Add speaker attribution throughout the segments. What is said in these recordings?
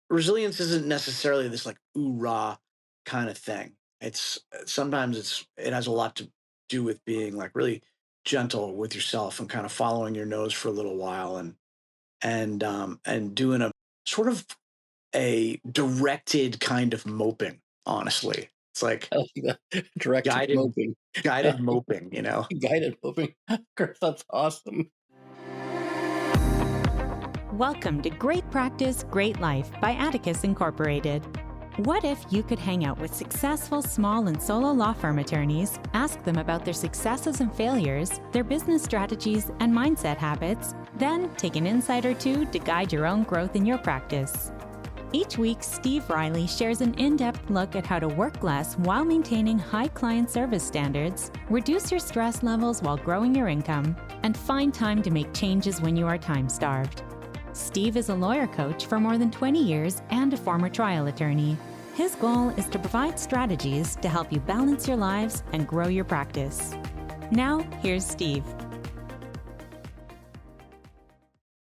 Speaker 1: resilience isn't necessarily this like oorah kind of thing. It's sometimes it has a lot to do with being like really gentle with yourself and kind of following your nose for a little while and doing a sort of a directed kind of moping, honestly. It's like
Speaker 2: Oh, yeah. Directed
Speaker 1: guided
Speaker 2: moping.
Speaker 1: guided moping,
Speaker 2: Guided moping. Chris, that's awesome.
Speaker 3: Welcome to Great Practice, Great Life by Atticus Incorporated. What if you could hang out with successful small and solo law firm attorneys, ask them about their successes and failures, their business strategies and mindset habits, then take an insight or two to guide your own growth in your practice? Each week, Steve Riley shares an in-depth look at how to work less while maintaining high client service standards, reduce your stress levels while growing your income, and find time to make changes when you are time-starved. Steve is a lawyer coach for more than 20 years and a former trial attorney. His goal is to provide strategies to help you balance your lives and grow your practice. Now, here's Steve.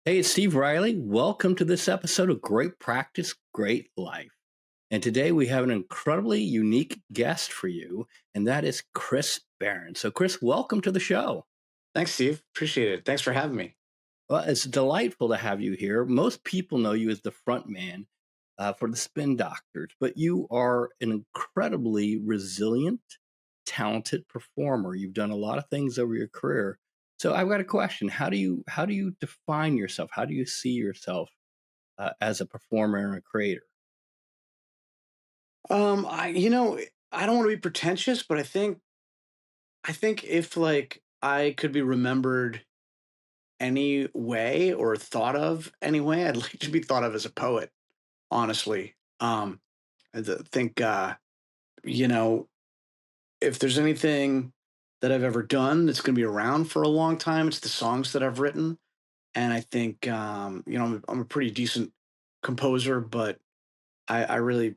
Speaker 2: Hey, it's Steve Riley. Welcome to this episode of Great Practice, Great Life. And today we have an incredibly unique guest for you, and that is Chris Barron. So, Chris, welcome to the show.
Speaker 1: Thanks, Steve. Appreciate it. Thanks for having me.
Speaker 2: Well, it's delightful to have you here. Most people know you as the front man for the Spin Doctors, but you are an incredibly resilient, talented performer. You've done a lot of things over your career. So I've got a question. How do you define yourself? How do you see yourself as a performer and a creator?
Speaker 1: I don't want to be pretentious, but I think if like I could be remembered any way or thought of any way, I'd like to be thought of as a poet, honestly. Think you know, if there's anything that I've ever done that's going to be around for a long time, it's the songs that I've written. And I think I'm a pretty decent composer, but I really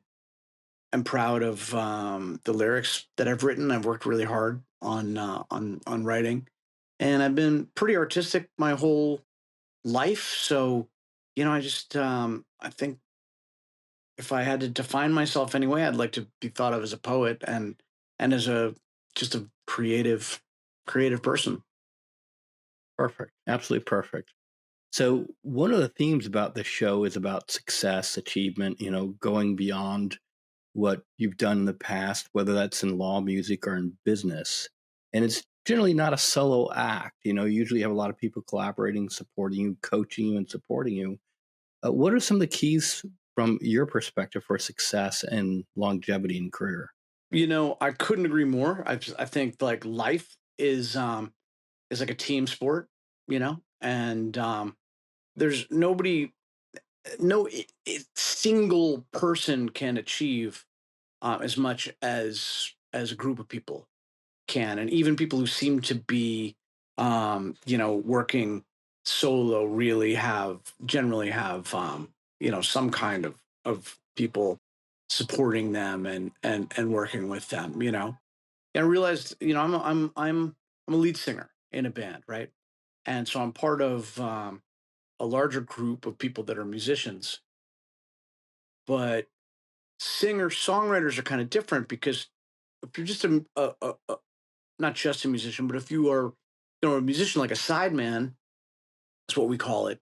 Speaker 1: am proud of the lyrics that I've written. I've worked really hard on writing, and I've been pretty artistic my whole life. So, I think if I had to define myself anyway, I'd like to be thought of as a poet and as a just a creative person.
Speaker 2: Perfect. Absolutely perfect. So one of the themes about the show is about success, achievement, going beyond what you've done in the past, whether that's in law, music, or in business. And it's generally not a solo act. You usually have a lot of people collaborating, supporting you, coaching you, and supporting you. What are some of the keys from your perspective for success and longevity in career?
Speaker 1: I couldn't agree more. I think like life is like a team sport, and there's nobody, no single person can achieve as much as a group of people can, and even people who seem to be, working solo really generally have, some kind of people supporting them and working with them. And I realized, I'm a lead singer in a band, right? And so I'm part of a larger group of people that are musicians, but singer songwriters are kind of different because if you're just not just a musician, but if you are, a musician like a sideman, that's what we call it,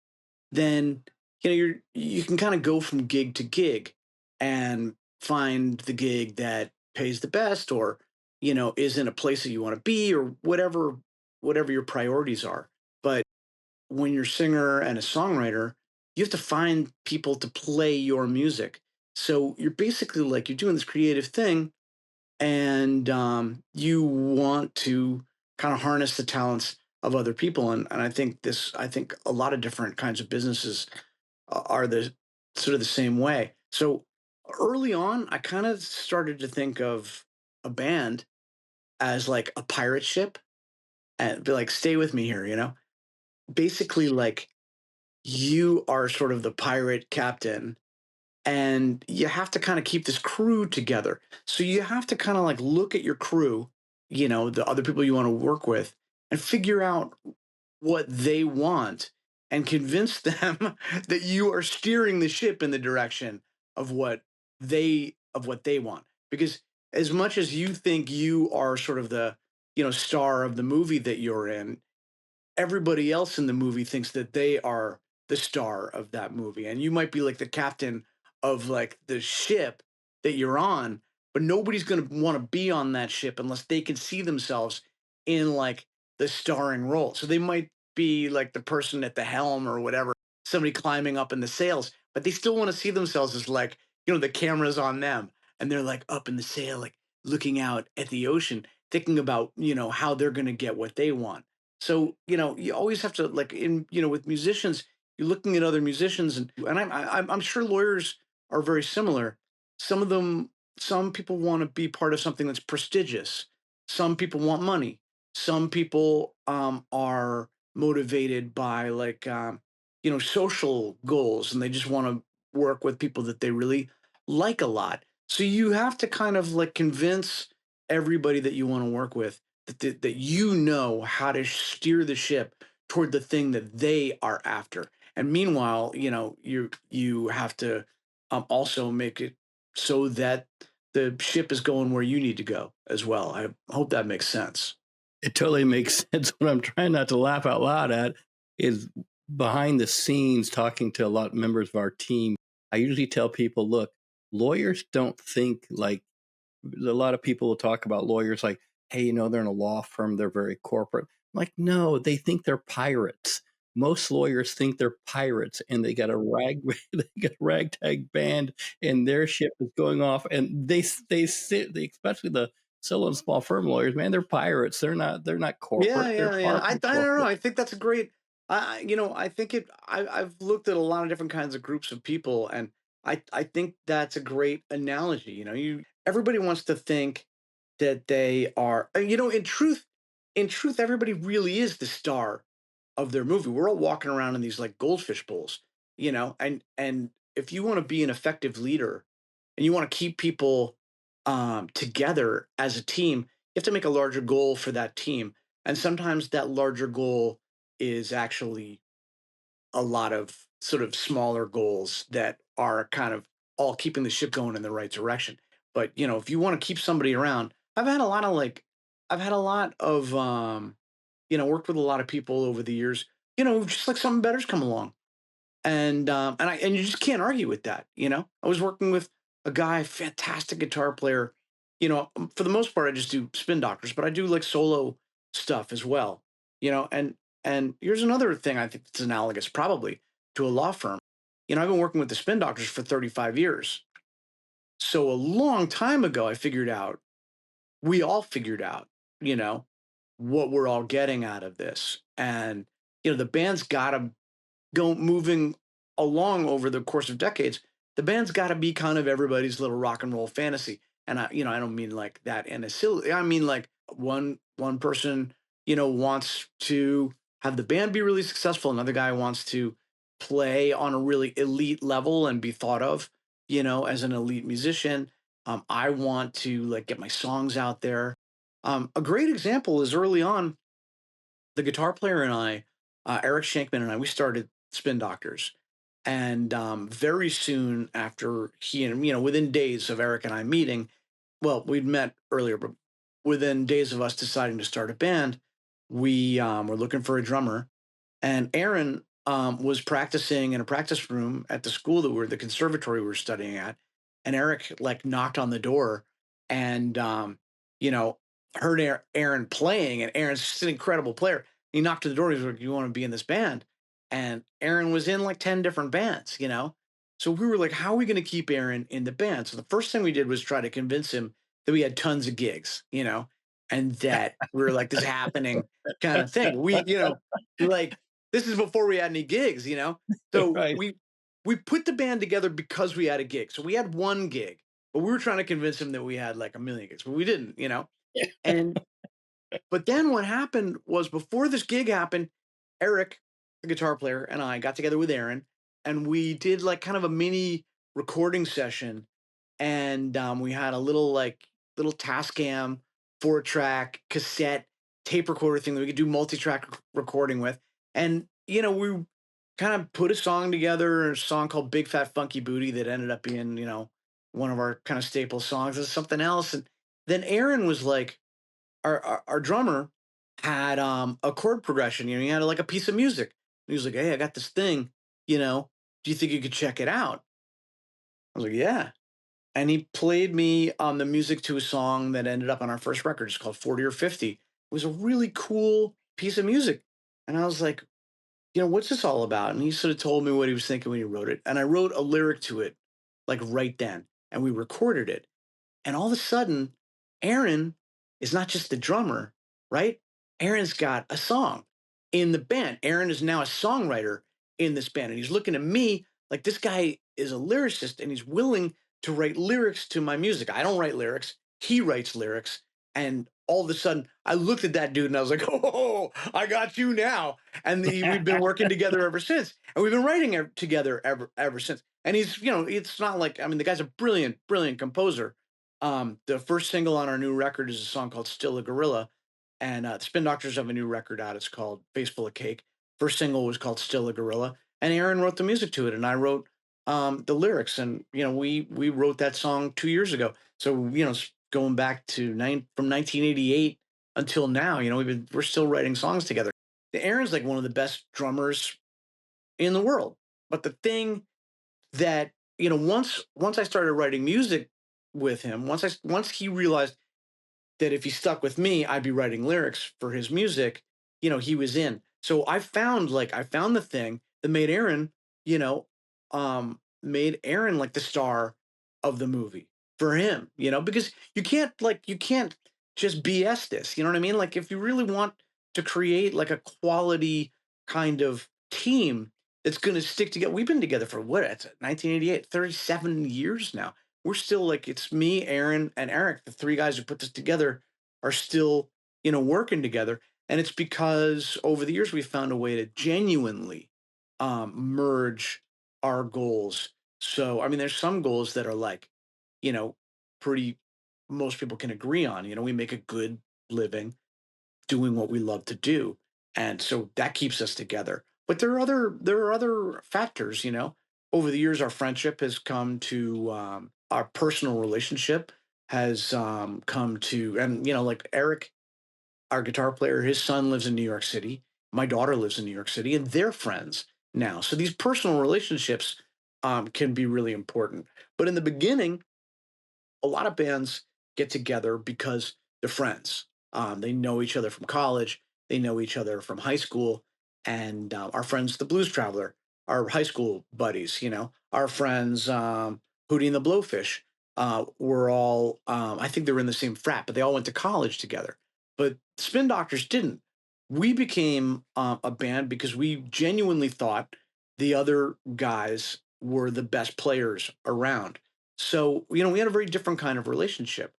Speaker 1: then you can kind of go from gig to gig and find the gig that pays the best or is in a place that you want to be or whatever your priorities are. But when you're a singer and a songwriter, you have to find people to play your music. So you're basically like you're doing this creative thing, and you want to kind of harness the talents of other people. And I think a lot of different kinds of businesses are the sort of the same way. So early on, I kind of started to think of a band as like a pirate ship and be like, stay with me here, basically like you are sort of the pirate captain and you have to kind of keep this crew together. So you have to kind of like look at your crew, the other people you want to work with, and figure out what they want and convince them that you are steering the ship in the direction of what they want. Because as much as you think you are sort of the, star of the movie that you're in, everybody else in the movie thinks that they are the star of that movie. And you might be like the captain of like the ship that you're on, but nobody's going to want to be on that ship unless they can see themselves in like the starring role. So they might be like the person at the helm or whatever, somebody climbing up in the sails, but they still want to see themselves as like, the camera's on them and they're like up in the sail, like looking out at the ocean, thinking about, how they're going to get what they want. So, you always have to like with musicians, you're looking at other musicians and I'm sure lawyers are very similar. Some of them, some people want to be part of something that's prestigious. Some people want money. Some people are motivated by like, social goals and they just want to work with people that they really like a lot. So you have to kind of like convince everybody that you want to work with that you know how to steer the ship toward the thing that they are after. And meanwhile, you have to also make it so that the ship is going where you need to go as well. I hope that makes sense.
Speaker 2: It totally makes sense. What I'm trying not to laugh out loud at is behind the scenes talking to a lot of members of our team. I usually tell people, look, lawyers don't think like a lot of people will talk about lawyers like, hey, they're in a law firm, they're very corporate. Like, no, they think they're pirates. Most lawyers think they're pirates and they got a ragtag band and their ship is going off and especially the solo and small firm lawyers, man, they're pirates. They're not
Speaker 1: Yeah,
Speaker 2: corporate. They're
Speaker 1: yeah, yeah.
Speaker 2: far
Speaker 1: I
Speaker 2: from
Speaker 1: don't know.
Speaker 2: corporate.
Speaker 1: I think that's a great. I think it. I've looked at a lot of different kinds of groups of people, and I think that's a great analogy. Everybody wants to think that they are. In truth, everybody really is the star of their movie. We're all walking around in these like goldfish bowls, and if you want to be an effective leader, and you want to keep people together as a team, you have to make a larger goal for that team. And sometimes that larger goal is actually a lot of sort of smaller goals that are kind of all keeping the ship going in the right direction. But, if you want to keep somebody around, I've had a lot of, worked with a lot of people over the years, just like something better's come along and you just can't argue with that. I was working with a guy, fantastic guitar player. For the most part, I just do spin doctors, but I do like solo stuff as well. And here's another thing I think that's analogous, probably to a law firm. I've been working with the spin doctors for 35 years. So a long time ago, we all figured out, you know, what we're all getting out of this, and the band's got to go moving along over the course of decades. The band's got to be kind of everybody's little rock and roll fantasy. And I don't mean like that in a silly. I mean like one person, wants to have the band be really successful. Another guy wants to play on a really elite level and be thought of, as an elite musician. I want to like get my songs out there. A great example is early on, the guitar player and I, Eric Shankman and I, we started Spin Doctors. And very soon after within days of Eric and I meeting, well, we'd met earlier, but within days of us deciding to start a band, we were looking for a drummer. And Aaron was practicing in a practice room at the conservatory we were studying at. And Eric like knocked on the door and, you know, heard Aaron playing. And Aaron's just an incredible player. He knocked on the door. He was like, "You want to be in this band?" And Aaron was in like 10 different bands. So we were like, how are we going to keep Aaron in the band? So the first thing we did was try to convince him that we had tons of gigs, and that we were like this happening kind of thing. Like this is before we had any gigs. So
Speaker 2: Right.
Speaker 1: we put the band together because we had a gig. So we had one gig, but we were trying to convince him that we had like a million gigs, but we didn't. And but then what happened was before this gig happened, Eric, the guitar player, and I got together with Aaron, and we did like kind of a mini recording session. And we had a little Tascam 4-track cassette tape recorder thing that we could do multi-track recording with. And we kind of put a song together, a song called Big Fat Funky Booty that ended up being, one of our kind of staple songs. It's something else. And then Aaron was like, our drummer had a chord progression. He had like a piece of music. And he was like, "Hey, I got this thing. Do you think you could check it out?" I was like, "Yeah." And he played me the music to a song that ended up on our first record. It's called 40 or 50. It was a really cool piece of music. And I was like, "What's this all about?" And he sort of told me what he was thinking when he wrote it. And I wrote a lyric to it like right then. And we recorded it. And all of a sudden, Aaron is not just the drummer, right? Aaron's got a song in the band. Aaron is now a songwriter in this band. And he's looking at me like this guy is a lyricist and he's willing to write lyrics to my music. I don't write lyrics, he writes lyrics. And all of a sudden, I looked at that dude and I was like, "Oh, I got you now." And we've been working together ever since. And we've been writing together ever since. And he's, it's not like, I mean, the guy's a brilliant, brilliant composer. The first single on our new record is a song called "Still a Gorilla," and the Spin Doctors have a new record out. It's called "Face Full of Cake." First single was called "Still a Gorilla," and Aaron wrote the music to it, and I wrote the lyrics. And we wrote that song 2 years ago. So it's going back to from 1988 until now. We're still writing songs together. Aaron's like one of the best drummers in the world. But the thing that once I started writing music with him, once he realized that if he stuck with me, I'd be writing lyrics for his music, he was in. So I found the thing that you know, made Aaron like the star of the movie for him, because you can't just BS this, you know what I mean? Like if you really want to create like a quality kind of team that's going to stick together. We've been together for what? It's 1988, 37 years now. We're still like it's me, Aaron, and Eric, the three guys who put this together are still, working together. And it's because over the years we've found a way to genuinely merge our goals. So I mean, there's some goals that are like, you know, pretty most people can agree on. We make a good living doing what we love to do. And so that keeps us together. But there are other factors, Over the years, our friendship has come to our personal relationship has come to, and like Eric, our guitar player, his son lives in New York City. My daughter lives in New York City, and they're friends now. So these personal relationships can be really important. But in the beginning, a lot of bands get together because they're friends. They know each other from college, they know each other from high school, and our friends, the Blues Traveler, our high school buddies, our friends, Hootie and the Blowfish, were all, I think they were in the same frat, but they all went to college together. But Spin Doctors didn't. We became a band because we genuinely thought the other guys were the best players around. So, we had a very different kind of relationship.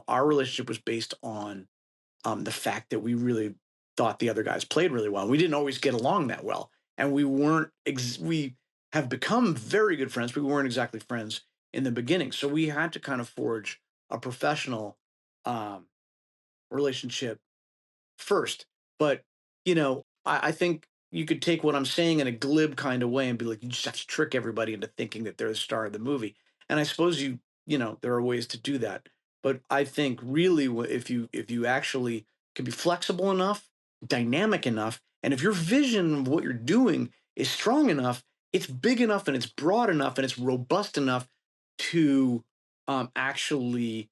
Speaker 1: Our relationship was based on the fact that we really thought the other guys played really well. We didn't always get along that well. And we weren't, we have become very good friends, but we weren't exactly friends in the beginning. So we had to kind of forge a professional um, relationship first. But, I think you could take what I'm saying in a glib kind of way and be like, you just have to trick everybody into thinking that they're the star of the movie. And I suppose there are ways to do that. But I think really if you actually can be flexible enough, dynamic enough, and if your vision of what you're doing is strong enough, it's big enough and it's broad enough and it's robust enough to actually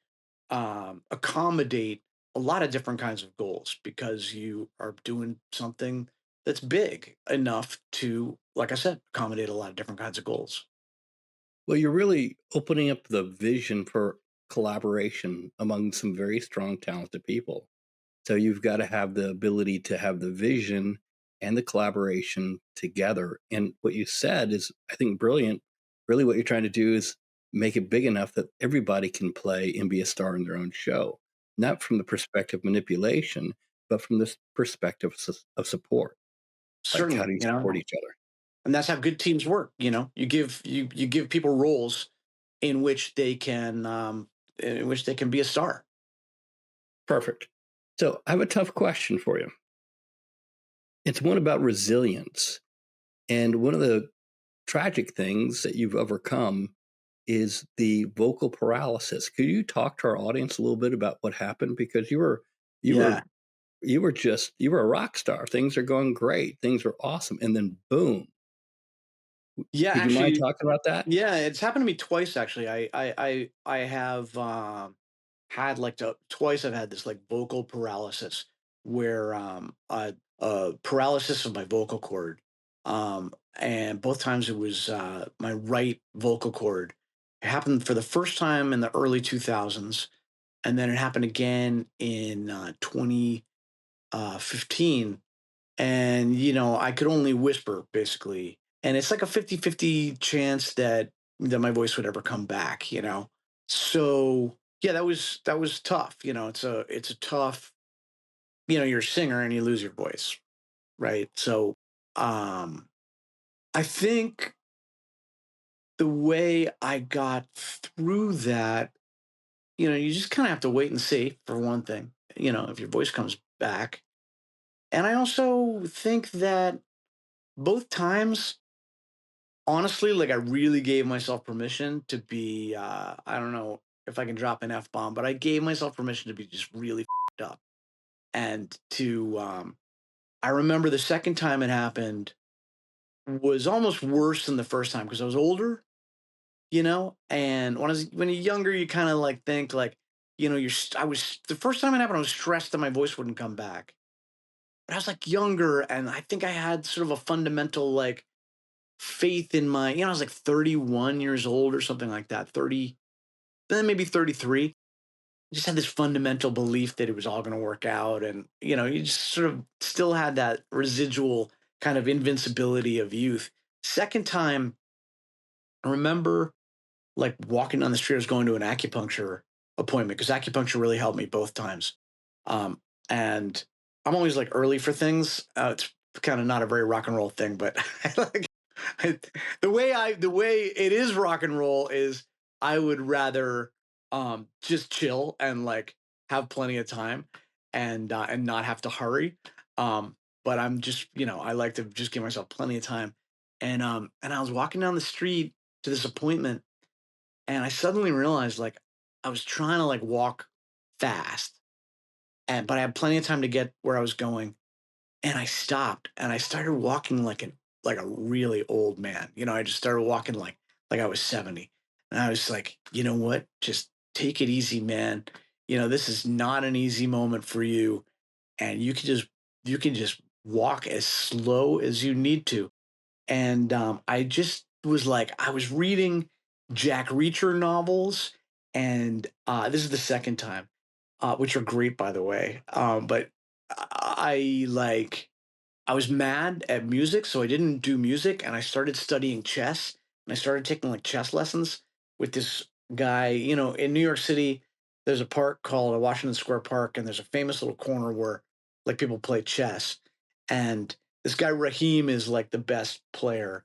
Speaker 1: accommodate a lot of different kinds of goals because you are doing something that's big enough to, like I said, accommodate a lot of different kinds of goals.
Speaker 2: Well, you're really opening up the vision for collaboration among some very strong, talented people. So you've got to have the ability to have the vision and the collaboration together. And what you said is, I think, brilliant. Really, what you're trying to do is make it big enough that everybody can play and be a star in their own show, not from the perspective of manipulation, but from this perspective of support. Like, how
Speaker 1: Certainly,
Speaker 2: do you support each other?
Speaker 1: and that's how good teams work. You give people roles in which they can be a star.
Speaker 2: Perfect. So I have a tough question for you. It's one about resilience. And one of the tragic things that you've overcome is the vocal paralysis. Could you talk to our audience a little bit about what happened? Because you were
Speaker 1: Yeah.
Speaker 2: you were a rock star. Things are going great. Things are awesome. And then boom.
Speaker 1: Yeah,
Speaker 2: Would you mind
Speaker 1: actually,
Speaker 2: talking about that?
Speaker 1: yeah, it's happened to me twice actually. I have had like twice I've had this like vocal paralysis where paralysis of my vocal cord. And both times it was my right vocal cord. It happened for the first time in the early 2000s, and then it happened again in 2015. And I could only whisper basically, and it's like a 50-50 chance that my voice would ever come back. So yeah, that was tough. It's a tough. You're a singer and you lose your voice, right? So um I think the way I got through that, you just kind of have to wait and see, for one thing, if your voice comes back. And I also think that both times, honestly, like I really gave myself permission to be, I don't know if I can drop an F bomb, but I gave myself permission to be just really up. And I remember the second time it happened was almost worse than the first time because I was older, and when you're younger, you kind of like think like, I was, the first time it happened, I was stressed that my voice wouldn't come back. But I was like younger, and I think I had sort of a fundamental like faith in I was like 31 years old or something like that, 30, then maybe 33. I just had this fundamental belief that it was all going to work out. And, you just sort of still had that residual kind of invincibility of youth. Second time, I remember like walking down the street, I was going to an acupuncture appointment because acupuncture really helped me both times. And I'm always like early for things. It's kind of not a very rock and roll thing, but like the way it is rock and roll is I would rather just chill and like have plenty of time and not have to hurry. But I'm just, I like to just give myself plenty of time. And I was walking down the street to this appointment, and I suddenly realized like I was trying to like walk fast, and but I had plenty of time to get where I was going, and I stopped and I started walking like a really old man. I just started walking like I was 70. And I was like, you know what? Just take it easy, man. This is not an easy moment for you. And you can just walk as slow as you need to. And I just was like, I was reading Jack Reacher novels, and this is the second time, which are great, by the way. But I like I was mad at music, so I didn't do music, and I started studying chess, and I started taking like chess lessons with this guy. In New York City, there's a park called Washington Square Park, and there's a famous little corner where like people play chess, and this guy Raheem is like the best player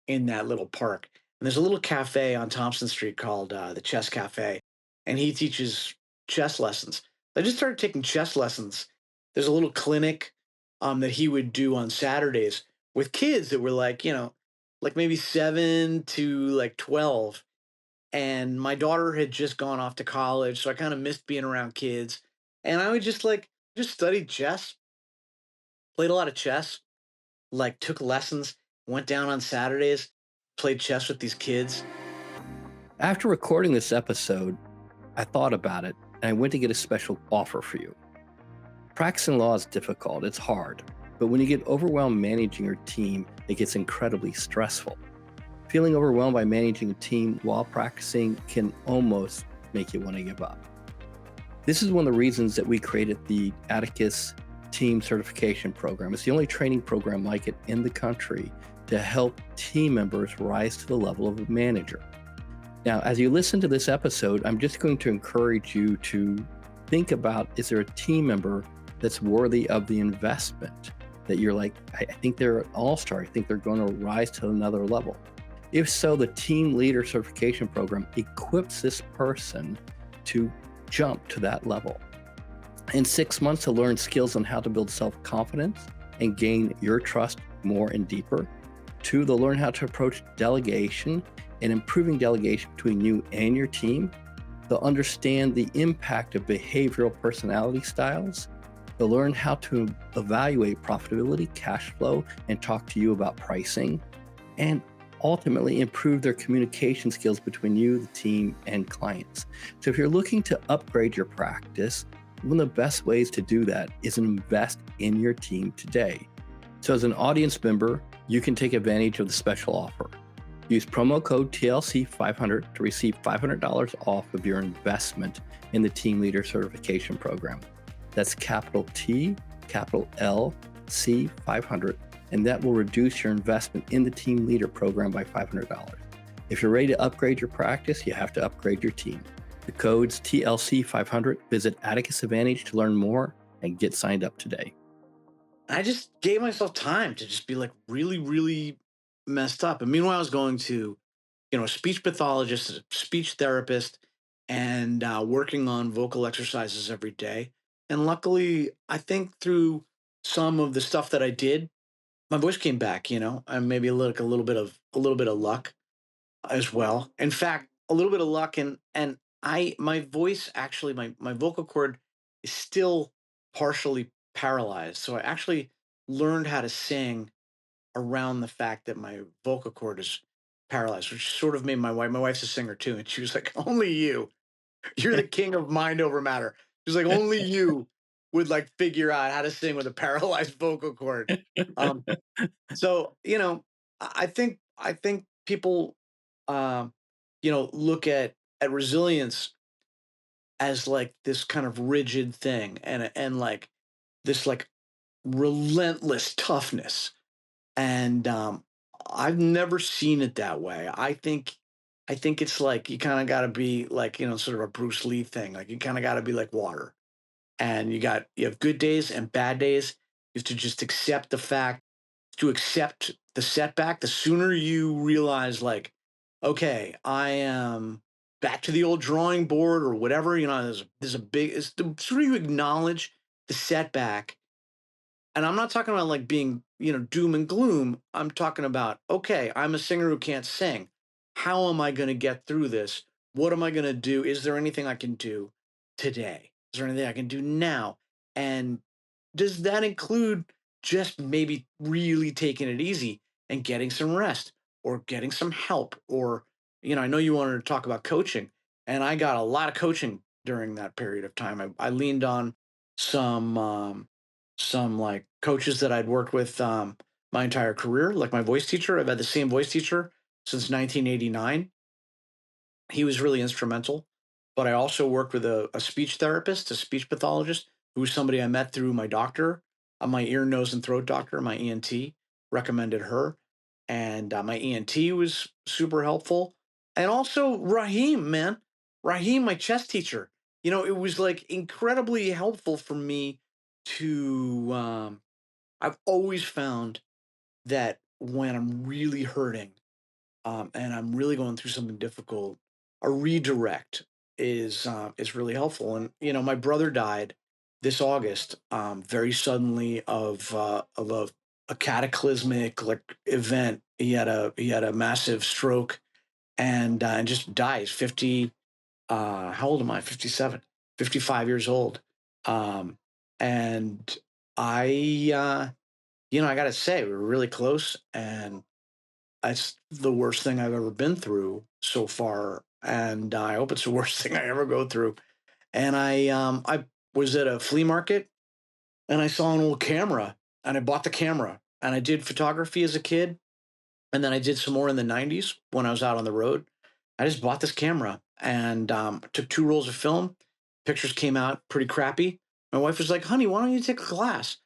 Speaker 1: in that little park. And there's a little cafe on Thompson Street called the Chess Cafe, and he teaches chess lessons. I just started taking chess lessons. There's a little clinic that he would do on Saturdays with kids that were like, like maybe 7 to like 12. And my daughter had just gone off to college, so I kind of missed being around kids. And I would just studied chess, played a lot of chess, like took lessons, went down on Saturdays, played chess with these kids.
Speaker 2: After recording this episode, I thought about it and I went to get a special offer for you. Practicing law is difficult, it's hard, but when you get overwhelmed managing your team, it gets incredibly stressful. Feeling overwhelmed by managing a team while practicing can almost make you want to give up. This is one of the reasons that we created the Atticus Team Certification Program. It's the only training program like it in the country to help team members rise to the level of a manager. Now, as you listen to this episode, I'm just going to encourage you to think about, is there a team member that's worthy of the investment that you're like, I think they're an all-star. I think they're going to rise to another level. If so, the Team Leader Certification Program equips this person to jump to that level. In 6 months, to learn skills on how to build self-confidence and gain your trust more and deeper, 2, they'll learn how to approach delegation and improving delegation between you and your team. They'll understand the impact of behavioral personality styles. They'll learn how to evaluate profitability, cash flow, and talk to you about pricing, and ultimately improve their communication skills between you, the team, and clients. So if you're looking to upgrade your practice, one of the best ways to do that is invest in your team today. So as an audience member, you can take advantage of the special offer. Use promo code TLC500 to receive $500 off of your investment in the Team Leader Certification Program. That's capital T, capital L, C 500, and that will reduce your investment in the Team Leader Program by $500. If you're ready to upgrade your practice, you have to upgrade your team. The code's TLC500. Visit Atticus Advantage to learn more and get signed up today.
Speaker 1: I just gave myself time to just be like really, really messed up. And meanwhile, I was going to, a speech pathologist, a speech therapist, and working on vocal exercises every day. And luckily, I think through some of the stuff that I did, my voice came back, and maybe like a little bit of luck as well. In fact, a little bit of luck, and my voice actually, my vocal cord is still partially paralyzed. So I actually learned how to sing around the fact that my vocal cord is paralyzed, which sort of made my wife's a singer too, and she was like, "Only you're the king of mind over matter." She's like, "Only you would like figure out how to sing with a paralyzed vocal cord." Um, so I think people, um, look at resilience as like this kind of rigid thing, and like this like relentless toughness. And I've never seen it that way. I think it's like you kind of got to be like, sort of a Bruce Lee thing. Like you kind of got to be like water, and you have good days and bad days. You have to just accept the fact, to accept the setback. The sooner you realize, like, okay, I am back to the old drawing board or whatever. There's a big. It's the sooner you acknowledge the setback. And I'm not talking about like being, doom and gloom. I'm talking about, okay, I'm a singer who can't sing. How am I going to get through this? What am I going to do? Is there anything I can do today? Is there anything I can do now? And does that include just maybe really taking it easy and getting some rest or getting some help? Or, I know you wanted to talk about coaching, and I got a lot of coaching during that period of time. I leaned on some, some like coaches that I'd worked with my entire career, like my voice teacher. I've had the same voice teacher since 1989. He was really instrumental. But I also worked with a speech therapist, a speech pathologist, who was somebody I met through my doctor, my ear, nose, and throat doctor, my ENT, recommended her. And my ENT was super helpful. And also Raheem, man. Raheem, my chess teacher. It was like incredibly helpful for me to, I've always found that when I'm really hurting, and I'm really going through something difficult, a redirect is really helpful. And my brother died this August, very suddenly of a cataclysmic like event. He had a massive stroke, and just dies 50. How old am I? 57, 55 years old. Um, and I, I gotta say, we were really close, and it's the worst thing I've ever been through so far, and I hope it's the worst thing I ever go through. And I was at a flea market, and I saw an old camera, and I bought the camera, and I did photography as a kid, and then I did some more in the '90s when I was out on the road. I just bought this camera and took 2 rolls of film. Pictures came out pretty crappy. My wife was like, "Honey, why don't you take a class?"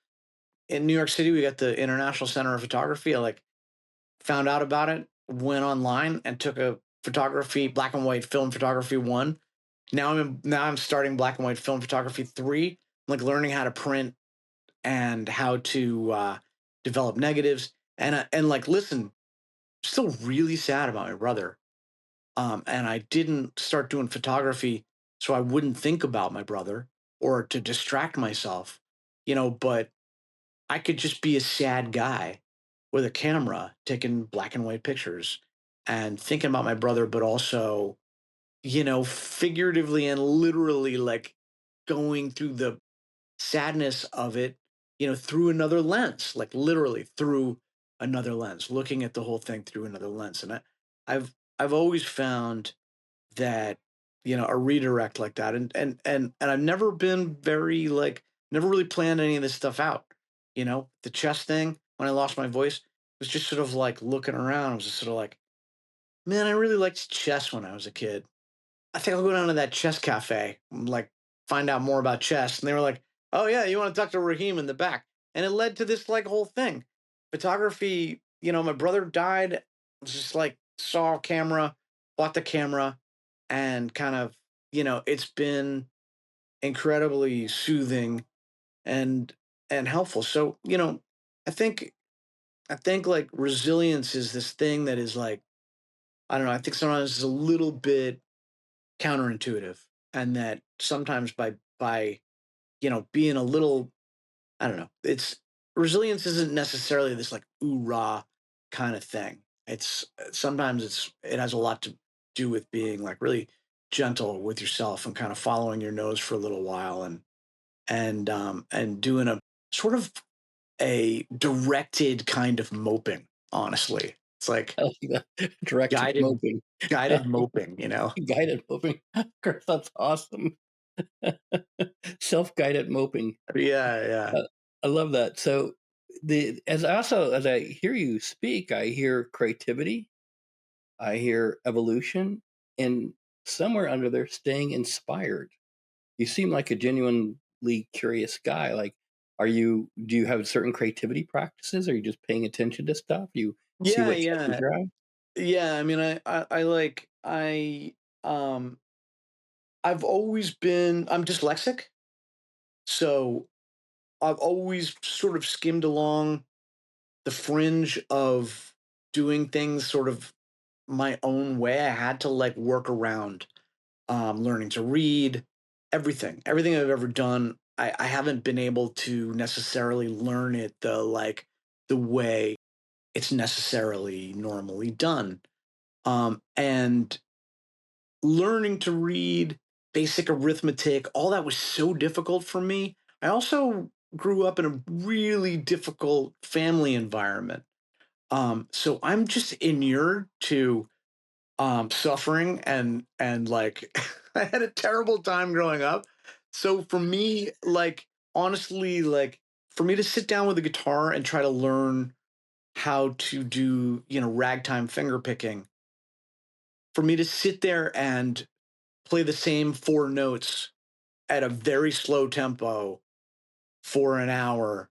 Speaker 1: In New York City, we got the International Center of Photography. I like found out about it, went online and took a photography, black and white film photography 1. Now I'm starting black and white film photography 3. I'm like learning how to print and how to develop negatives. And like, listen, still really sad about my brother. And I didn't start doing photography so I wouldn't think about my brother or to distract myself, but I could just be a sad guy with a camera, taking black and white pictures and thinking about my brother, but also, figuratively and literally like going through the sadness of it, through another lens, like literally through another lens, looking at the whole thing through another lens. And I've always found that, a redirect like that, and I've never been very like, never really planned any of this stuff out. The chess thing when I lost my voice was just sort of like looking around. I was just sort of like, man, I really liked chess when I was a kid. I think I'll go down to that chess cafe and like find out more about chess. And they were like, oh yeah, you want to talk to Raheem in the back. And it led to this like whole thing. Photography, my brother died, just like saw a camera, bought the camera, and kind of, it's been incredibly soothing and helpful. So, I think I think like resilience is this thing that is like, I don't know, I think sometimes it's a little bit counterintuitive, and that sometimes by being a little, I don't know, it's resilience isn't necessarily this like oorah kind of thing. It's sometimes it has a lot to do with being like really gentle with yourself and kind of following your nose for a little while, and doing a sort of a directed kind of moping, honestly. It's like
Speaker 2: I like that. Directed
Speaker 1: guided
Speaker 2: moping.
Speaker 1: guided moping.
Speaker 2: Guided moping. Chris, that's awesome. Self-guided moping.
Speaker 1: Yeah, yeah.
Speaker 2: Uh, I love that. So as I hear you speak, I hear creativity, I hear evolution, and somewhere under there, staying inspired. You seem like a genuinely curious guy. Like, do you have certain creativity practices? Are you just paying attention to stuff? You see
Speaker 1: Yeah,
Speaker 2: what catches
Speaker 1: yeah.
Speaker 2: your eye?
Speaker 1: Yeah, I mean, I like um I've always been, I'm dyslexic, so I've always sort of skimmed along the fringe of doing things sort of my own way. I had to like work around learning to read, everything I've ever done. I haven't been able to necessarily learn it the way it's necessarily normally done. And learning to read, basic arithmetic, all that was so difficult for me. I also grew up in a really difficult family environment. So I'm just inured to suffering, and like I had a terrible time growing up. So for me, like honestly, like for me to sit down with a guitar and try to learn how to do, ragtime finger picking, for me to sit there and play the same four notes at a very slow tempo for an hour,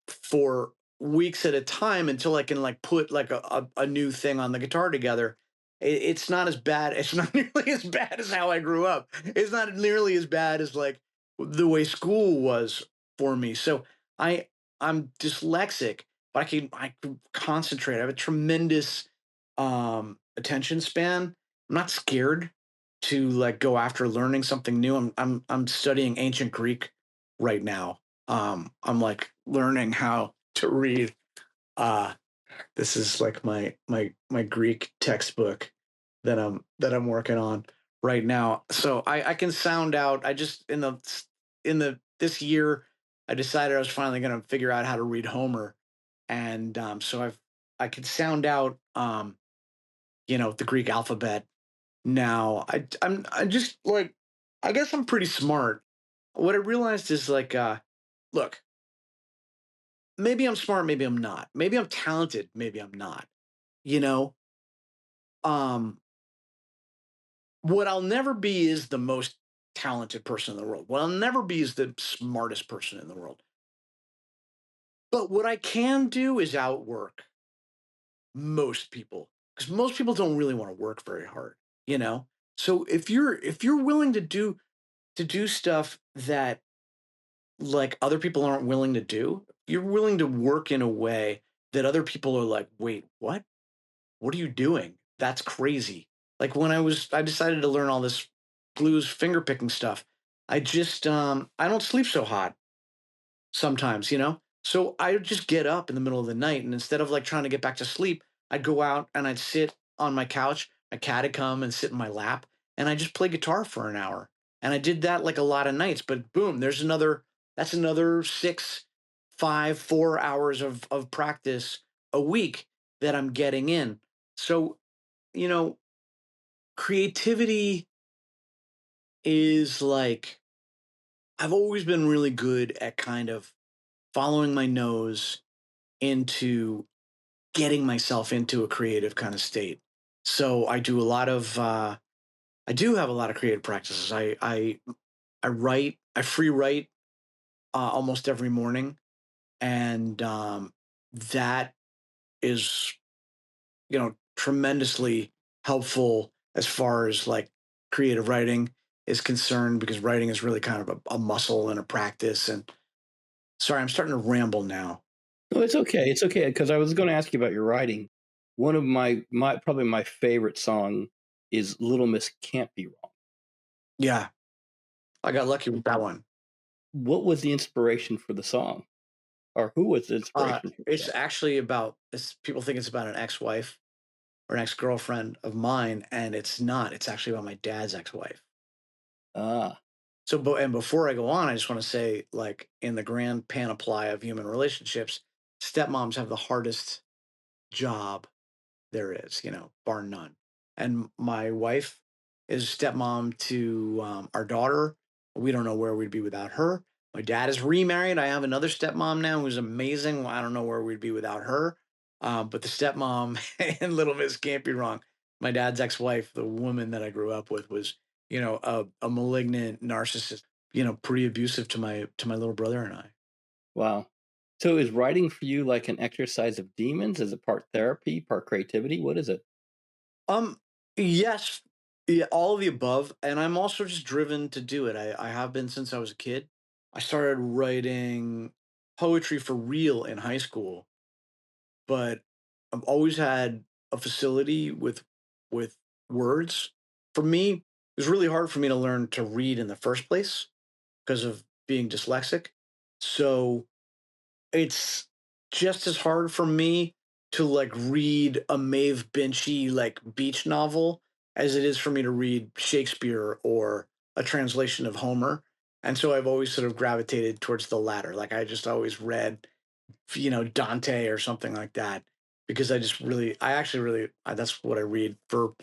Speaker 1: for weeks at a time until I can like put like a new thing on the guitar together. It's not as bad. It's not nearly as bad as how I grew up. It's not nearly as bad as like the way school was for me. So I I'm dyslexic, but I can concentrate. I have a tremendous attention span. I'm not scared to like go after learning something new. I'm studying ancient Greek right now. I'm like learning how to read. Uh, this is like my Greek textbook that I'm working on right now. So I can sound out. I just in the this year I decided I was finally going to figure out how to read Homer, and so I can sound out the Greek alphabet now. I just like, I guess I'm pretty smart. What I realized is like, look, maybe I'm smart, maybe I'm not. Maybe I'm talented, maybe I'm not. You know, um, what I'll never be is the most talented person in the world. What I'll never be is the smartest person in the world. But what I can do is outwork most people, because most people don't really want to work very hard. You know, so if you're willing to do stuff that like other people aren't willing to do, you're willing to work in a way that other people are like, wait, what? What are you doing? That's crazy. Like when I decided to learn all this blues finger picking stuff. I don't sleep so hot sometimes. So I would just get up in the middle of the night, and instead of like trying to get back to sleep, I'd go out and I'd sit on my couch. My cat would come and sit in my lap, and I just play guitar for an hour. And I did that like a lot of nights. But boom, that's another 6, 5, 4 hours of practice a week that I'm getting in. So, you know, creativity is like, I've always been really good at kind of following my nose into getting myself into a creative kind of state. So I do have a lot of creative practices. I free write almost every morning, and that is, tremendously helpful as far as like creative writing is concerned, because writing is really kind of a muscle and a practice. And sorry, I'm starting to ramble now.
Speaker 2: No, it's okay. It's okay because I was going to ask you about your writing. One of my probably my favorite song is "Little Miss Can't Be Wrong."
Speaker 1: Yeah, I got lucky with that one.
Speaker 2: What was the inspiration for the song, or who was the inspiration for the
Speaker 1: It's
Speaker 2: song?
Speaker 1: actually about this. People think it's about an ex-wife or an ex-girlfriend of mine, and it's not. It's actually about my dad's ex-wife.
Speaker 2: Ah,
Speaker 1: So, and before I go on, I just want to say, like, in the grand panoply of human relationships, stepmoms have the hardest job there is, bar none. And my wife is stepmom to our daughter. We don't know where we'd be without her. My dad is remarried. I have another stepmom now who's amazing. I don't know where we'd be without her. But the stepmom and Little Miss can't be wrong. My dad's ex-wife, the woman that I grew up with, was, a malignant narcissist. Pretty abusive to my little brother and I.
Speaker 2: wow. So is writing for you like an exercise of demons? Is it part therapy, part creativity? What is it?
Speaker 1: Um, yes, yeah, all of the above, and I'm also just driven to do it. I have been since I was a kid. I started writing poetry for real in high school, but I've always had a facility with words. For me, it was really hard for me to learn to read in the first place because of being dyslexic. So it's just as hard for me to like read a Maeve Binchy like beach novel as it is for me to read Shakespeare or a translation of Homer. And so I've always sort of gravitated towards the latter. Like I just always read, Dante or something like that, because I actually really, that's what I read for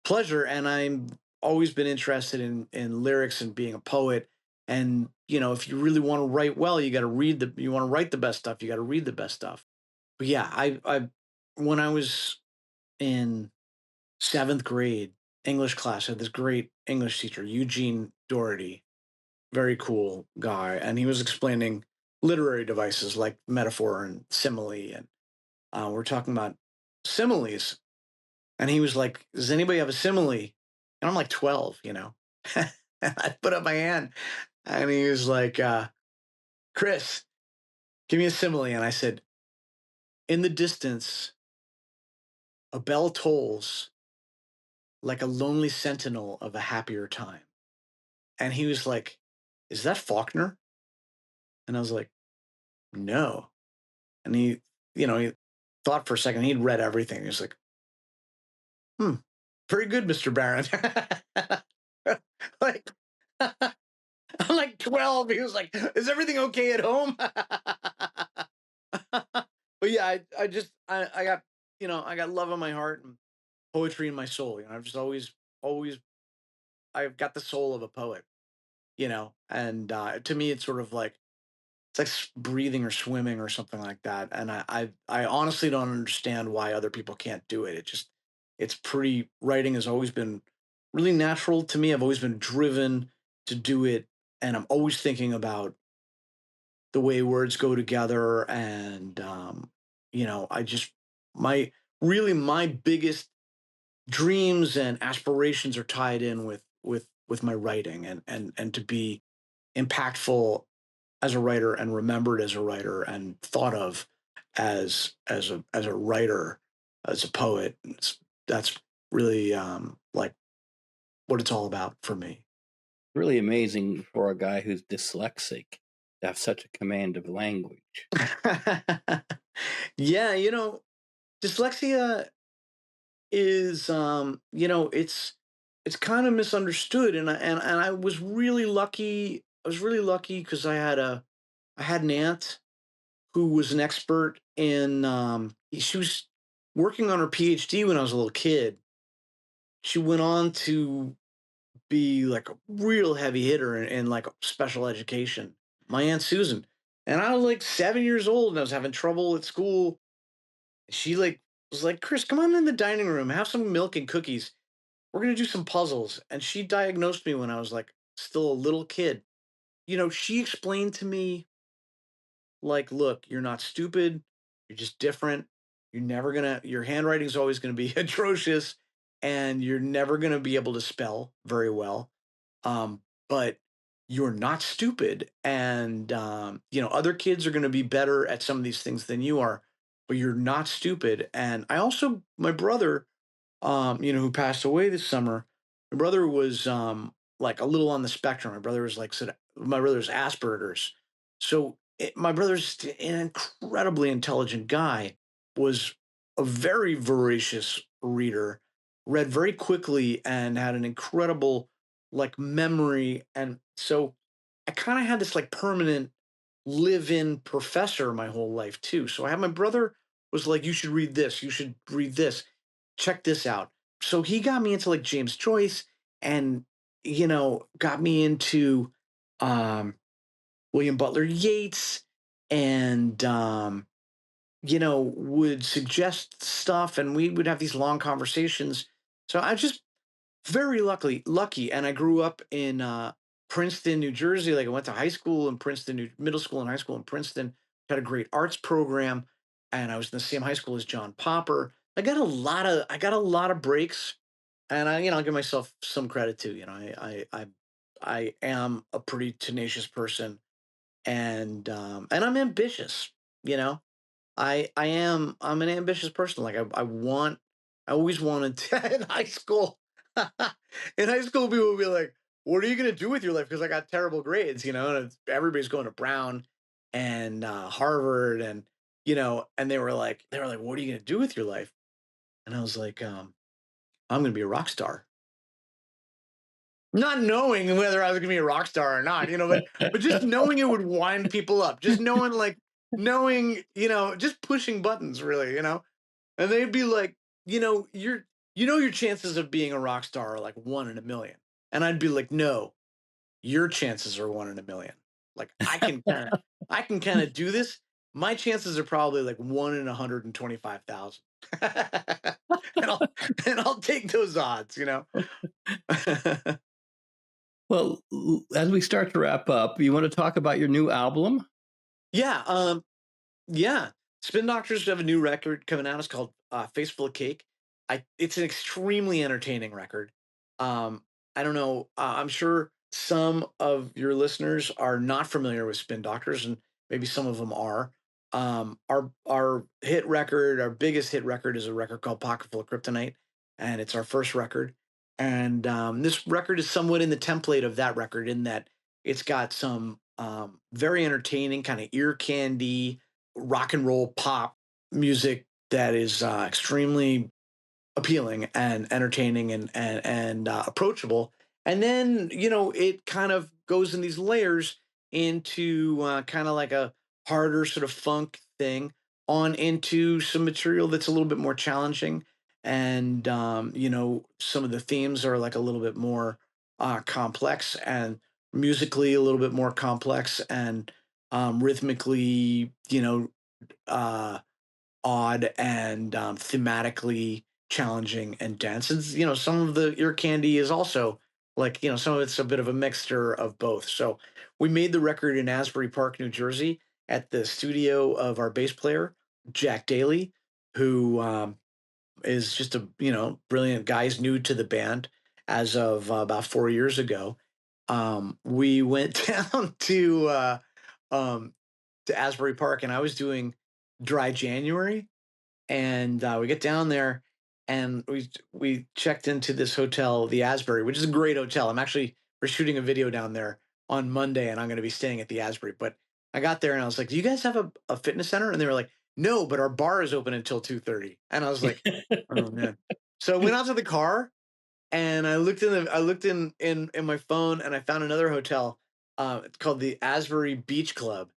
Speaker 1: pleasure. And I'm always been interested in lyrics and being a poet. And, if you really want to write well, you want to write the best stuff, you got to read the best stuff. But yeah, when I was in seventh grade English class, I had this great English teacher, Eugene Doherty, very cool guy. And he was explaining literary devices like metaphor and simile. And we're talking about similes. And he was like, "Does anybody have a simile?" And I'm like 12, and I put up my hand, and he was like, "Chris, give me a simile." And I said, "In the distance, a bell tolls like a lonely sentinel of a happier time." And he was like, "Is that Faulkner?" And I was like, "No." And he thought for a second. He'd read everything. He was like, "Hmm, very good, Mr. Barron." Like, I'm like 12. He was like, "Is everything okay at home?" But yeah, I got, I got love in my heart and poetry in my soul. I've just always, I've got the soul of a poet, and to me, it's sort of like, it's like breathing or swimming or something like that. And I honestly don't understand why other people can't do it. It's pretty, writing has always been really natural to me. I've always been driven to do it. And I'm always thinking about the way words go together. And, I just, my, really my biggest dreams and aspirations are tied in with my writing, and to be impactful as a writer and remembered as a writer and thought of as a writer, as a poet. That's really like what it's all about for me.
Speaker 2: Really amazing for a guy who's dyslexic. to have such a command of language.
Speaker 1: Yeah, dyslexia is it's kind of misunderstood, and I was really lucky. I was really lucky because I had an aunt who was an expert in she was working on her PhD when I was a little kid. She went on to be like a real heavy hitter in like special education. My aunt Susan. And I was like 7 years old and I was having trouble at school. She like was like, Chris, come on in the dining room, have some milk and cookies. We're gonna do some puzzles. And she diagnosed me when I was like still a little kid. She explained to me, like, look, you're not stupid, you're just different. Your handwriting's always gonna be atrocious, and you're never gonna be able to spell very well. But you're not stupid, and other kids are going to be better at some of these things than you are, but you're not stupid. And I also, my brother, who passed away this summer, my brother was like a little on the spectrum. My brother was like, my brother's Asperger's. So my brother's an incredibly intelligent guy, was a very voracious reader, read very quickly, and had an incredible like memory. And so I kind of had this like permanent live-in professor my whole life too. So I had my brother was like, you should read this, you should read this, check this out. So he got me into like James Joyce and got me into um William Butler Yeats and would suggest stuff and we would have these long conversations. So I just very lucky, and I grew up in Princeton, New Jersey. Like I went to high school in Princeton, middle school and high school in Princeton. Had a great arts program, and I was in the same high school as John Popper. I got a lot of breaks, and I'll give myself some credit too. I am a pretty tenacious person, and I'm ambitious. You know, I'm an ambitious person. Like I always wanted to in high school. In high school, people would be like, "What are you gonna do with your life?" Because I got terrible grades, and everybody's going to Brown and Harvard, and they were like, "What are you gonna do with your life?" And I was like, "I'm gonna be a rock star." Not knowing whether I was gonna be a rock star or not, but just knowing it would wind people up. Just knowing, just pushing buttons really. And they'd be like, your chances of being a rock star are like 1 in a million. And I'd be like, no, your chances are 1 in a million. Like I can kind of do this. My chances are probably like 1 in 125,000. and I'll and I'll take those odds.
Speaker 2: Well, as we start to wrap up, you want to talk about your new album?
Speaker 1: Yeah. Yeah. Spin Doctors have a new record coming out. It's called Face Full of Cake. It's an extremely entertaining record. I don't know. I'm sure some of your listeners are not familiar with Spin Doctors, and maybe some of them are. Our hit record, our biggest hit record, is a record called Pocket Full of Kryptonite, and it's our first record. And this record is somewhat in the template of that record, in that it's got some very entertaining kind of ear candy rock and roll pop music that is extremely appealing and entertaining and approachable. And then it kind of goes in these layers into kind of like a harder sort of funk thing on into some material that's a little bit more challenging. And some of the themes are like a little bit more complex, and musically a little bit more complex, and rhythmically uh odd, and thematically challenging and dense. And some of the ear candy is also like some of it's a bit of a mixture of both. So we made the record in Asbury Park, New Jersey, at the studio of our bass player Jack Daly, who is just a brilliant guy. He's new to the band as of about 4 years ago. We went down um, to Asbury Park, and I was doing Dry January, and we get down there, and we checked into this hotel, the Asbury, which is a great hotel. We're shooting a video down there on Monday, and I'm going to be staying at the Asbury. But I got there and I was like, "Do you guys have a fitness center?" And they were like, "No, but our bar is open until 2:30." And I was like, "Oh man." So I went out to the car and I looked in my phone and I found another hotel. It's called the Asbury Beach Club,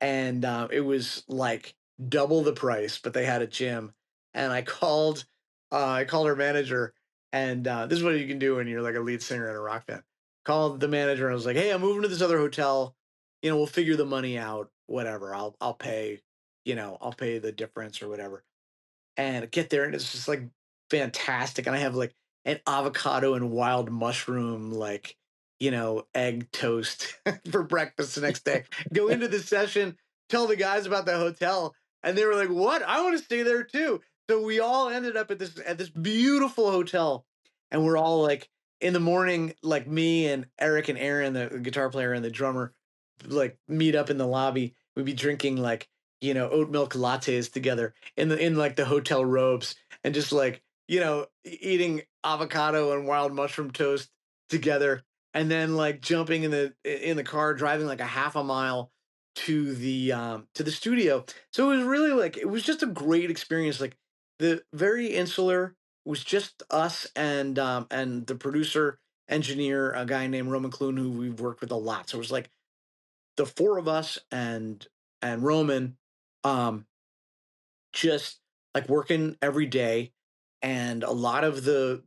Speaker 1: and it was like double the price, but they had a gym. And I called her manager, and this is what you can do when you're like a lead singer in a rock band. Called the manager and I was like, "Hey, I'm moving to this other hotel. We'll figure the money out. Whatever. I'll pay. I'll pay the difference or whatever." And I get there and it's just like fantastic. And I have like an avocado and wild mushroom, like, egg toast for breakfast the next day. Go into the session, tell the guys about the hotel, and they were like, "What? I want to stay there too." So we all ended up at this beautiful hotel, and we're all like in the morning, like me and Eric and Aaron, the guitar player and the drummer, like meet up in the lobby. We'd be drinking like oat milk lattes together in like the hotel robes and just like eating avocado and wild mushroom toast together, and then like jumping in the car driving like a half a mile to the studio. So it was really like it was just a great experience, like the very insular. It was just us and the producer engineer, a guy named Roman Clune, who we've worked with a lot. So it was like the four of us and Roman, um, just like working every day, and a lot of the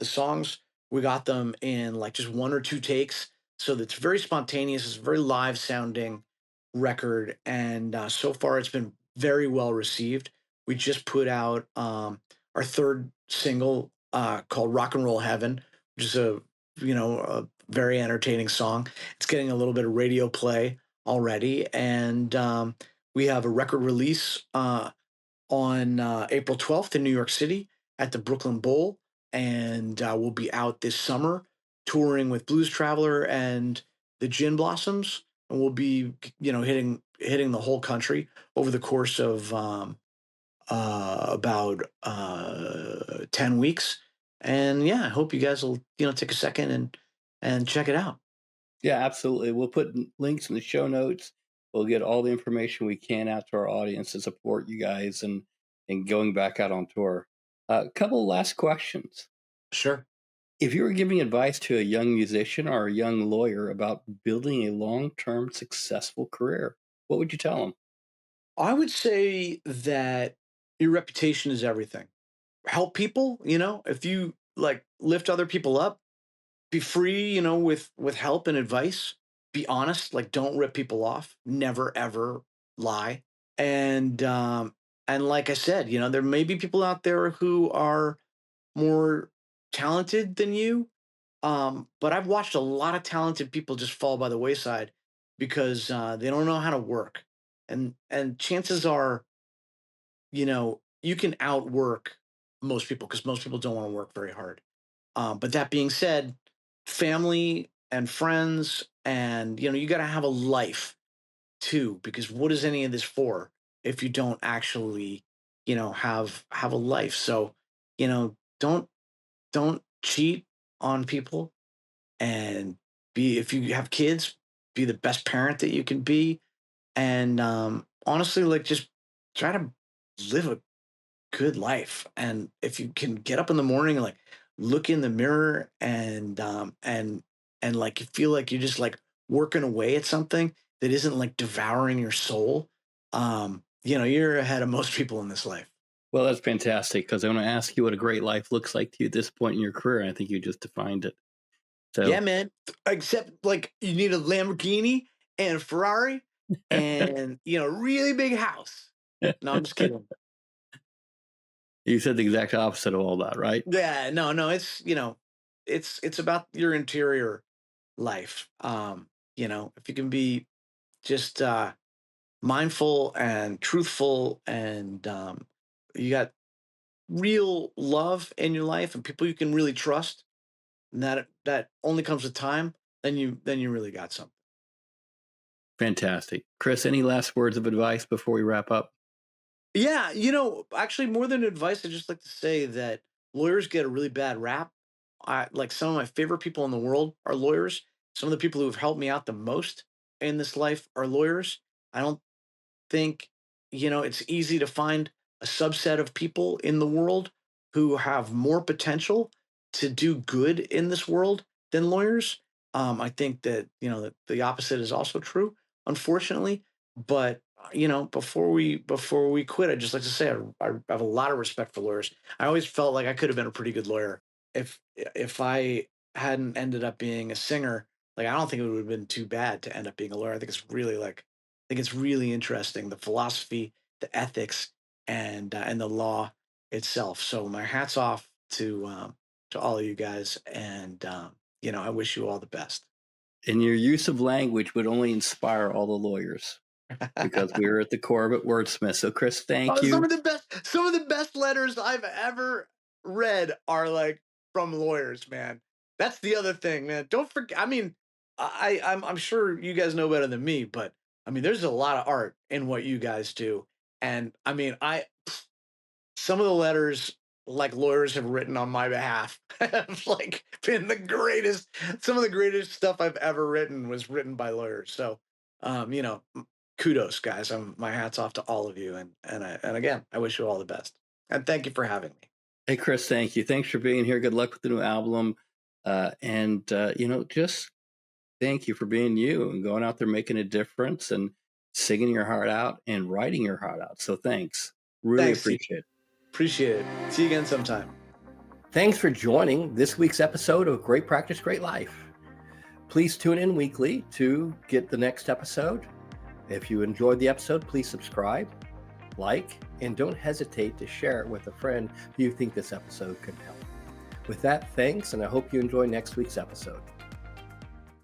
Speaker 1: songs we got them in like just one or two takes, so that's very spontaneous. It's a very live sounding record, and so far it's been very well received. We just put out our third single called "Rock and Roll Heaven," which is a very entertaining song. It's getting a little bit of radio play already, and we have a record release on April 12th in New York City at the Brooklyn Bowl, and we'll be out this summer touring with Blues Traveler and the Gin Blossoms, and we'll be hitting the whole country over the course of about 10 weeks. And yeah, I hope you guys will take a second and check it out.
Speaker 2: Yeah, absolutely. We'll put links in the show notes. We'll get all the information we can out to our audience to support you guys and going back out on tour. A couple last questions.
Speaker 1: Sure.
Speaker 2: If you were giving advice to a young musician or a young lawyer about building a long-term successful career, what would you tell them?
Speaker 1: I would say that your reputation is everything. Help people, if you like lift other people up, be free, with help and advice. Be honest, like don't rip people off. Never ever lie. And like I said, there may be people out there who are more talented than you. But I've watched a lot of talented people just fall by the wayside because they don't know how to work. And chances are, you can outwork most people because most people don't want to work very hard. But that being said, family and friends, and you got to have a life too, because what is any of this for if you don't actually, have a life? So, don't cheat on people, and be if you have kids, be the best parent that you can be, and honestly, like just try to live a good life. And if you can get up in the morning and like look in the mirror and like you feel like you're just like working away at something that isn't like devouring your soul, you're ahead of most people in this life.
Speaker 2: Well, that's fantastic because I want to ask you what a great life looks like to you at this point in your career. And I think you just defined it.
Speaker 1: Yeah,
Speaker 2: So,
Speaker 1: man. Except like you need a Lamborghini and a Ferrari and really big house. No, I'm just kidding.
Speaker 2: you said the exact opposite of all that, right?
Speaker 1: Yeah, no, it's it's about your interior life. If you can be just mindful and truthful, and you got real love in your life and people you can really trust, and that only comes with time, then you really got something.
Speaker 2: Fantastic. Chris, any last words of advice before we wrap up?
Speaker 1: Yeah, actually, more than advice, I just like to say that lawyers get a really bad rap. I like some of my favorite people in the world are lawyers. Some of the people who have helped me out the most, in this life are lawyers. I don't think, it's easy to find a subset of people in the world who have more potential to do good in this world than lawyers. I think that, that the opposite is also true, unfortunately. But before we quit, I'd just like to say I have a lot of respect for lawyers. I always felt like I could have been a pretty good lawyer if I hadn't ended up being a singer. Like, I don't think it would have been too bad to end up being a lawyer. I think it's really interesting, the philosophy, the ethics, and the law itself. So my hats off to all of you guys, and I wish you all the best.
Speaker 2: And your use of language would only inspire all the lawyers because we are at the core of it, wordsmith. So, Chris, thank
Speaker 1: Oh, some
Speaker 2: you.
Speaker 1: of the best letters I've ever read are like from lawyers, man. That's the other thing, man. Don't forget. I mean, I'm sure you guys know better than me, but I mean, there's a lot of art in what you guys do, and I mean, some of the letters like lawyers have written on my behalf have like been the greatest. Some of the greatest stuff I've ever written was written by lawyers. So, kudos, guys. My hats off to all of you, and again, I wish you all the best, and thank you for having me.
Speaker 2: Hey, Chris, thank you. Thanks for being here. Good luck with the new album. Just thank you for being you and going out there making a difference and singing your heart out and writing your heart out. So thanks. Really
Speaker 1: Thanks, Steve.
Speaker 2: appreciate it.
Speaker 1: Appreciate it. See you again sometime.
Speaker 4: Thanks for joining this week's episode of Great Practice, Great Life. Please tune in weekly to get the next episode. If you enjoyed the episode, please subscribe, like, and don't hesitate to share it with a friend who you think this episode could help. With that, thanks, and I hope you enjoy next week's episode.